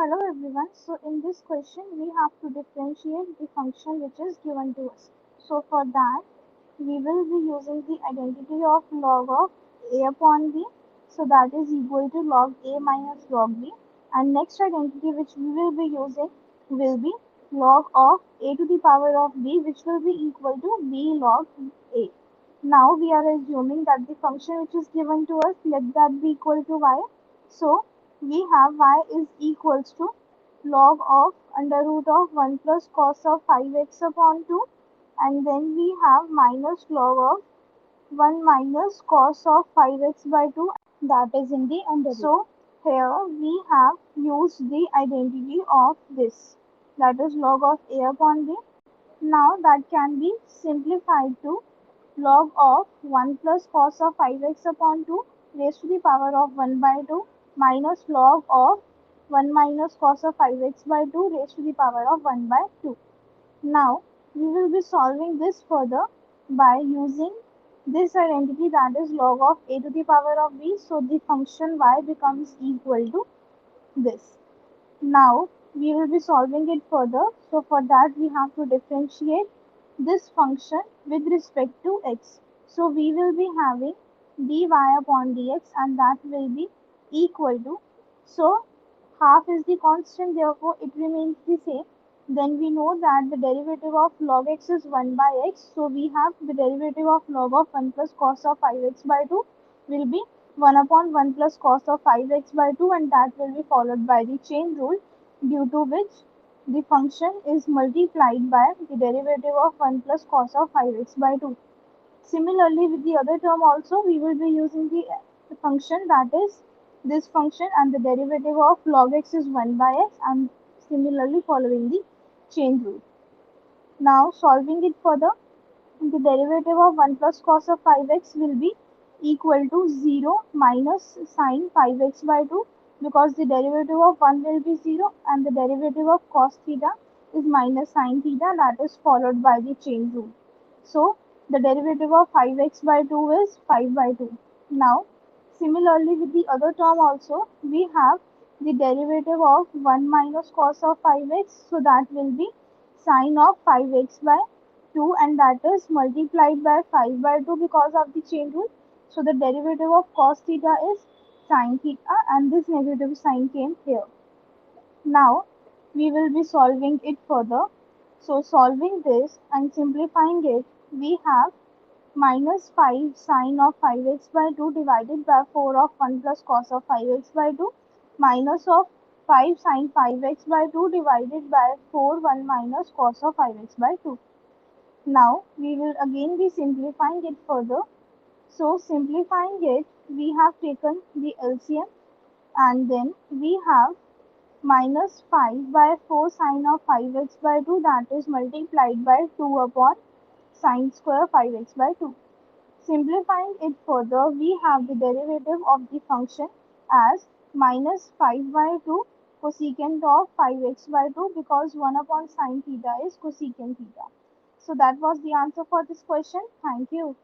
Hello everyone. So in this question we have to differentiate the function which is given to us. So for that we will be using the identity of log of a upon b. So that is equal to log a minus log b. And next identity which we will be using will be log of a to the power of b, which will be equal to b log a. Now we are assuming that the function which is given to us, let that be equal to y. So we have y is equals to log of under root of 1 plus cos of 5x upon 2, and then we have minus log of 1 minus cos of 5x by 2, that is in the under root. So here we have used the identity of this, that is log of a upon b. Now that can be simplified to log of 1 plus cos of 5x upon 2 raised to the power of 1 by 2 minus log of 1 minus cos of 5x by 2 raised to the power of 1 by 2. Now we will be solving this further by using this identity, that is log of a to the power of b. So the function y becomes equal to this. Now we will be solving it further. So for that we have to differentiate this function with respect to x. So we will be having dy upon dx, and that will be equal to, so half is the constant, therefore it remains the same. Then we know that the derivative of log x is 1 by x. So we have the derivative of log of 1 plus cos of 5x by 2 will be 1 upon 1 plus cos of 5x by 2, and that will be followed by the chain rule, due to which the function is multiplied by the derivative of 1 plus cos of 5x by 2. Similarly, with the other term also, we will be using the function, that is this function, and the derivative of log x is 1 by x, and similarly following the chain rule. Now solving it further, the derivative of 1 plus cos of 5x will be equal to 0 minus sine 5x by 2, because the derivative of 1 will be 0 and the derivative of cos theta is minus sine theta, that is followed by the chain rule. So the derivative of 5x by 2 is 5 by 2. Now similarly with the other term also, we have the derivative of 1 minus cos of 5x, so that will be sine of 5x by 2, and that is multiplied by 5 by 2 because of the chain rule. So the derivative of cos theta is sine theta, and this negative sign came here. Now we will be solving it further. So solving this and simplifying it, we have minus 5 sine of 5x by 2 divided by 4 of 1 plus cos of 5x by 2 minus of 5 sine 5x by 2 divided by 4 1 minus cos of 5x by 2. Now we will again be simplifying it further. So simplifying it, we have taken the LCM, and then we have minus 5 by 4 sine of 5x by 2, that is multiplied by 2 upon sine square 5x by 2. Simplifying it further, we have the derivative of the function as minus 5 by 2 cosecant of 5x by 2, because 1 upon sine theta is cosecant theta. So that was the answer for this question. Thank you.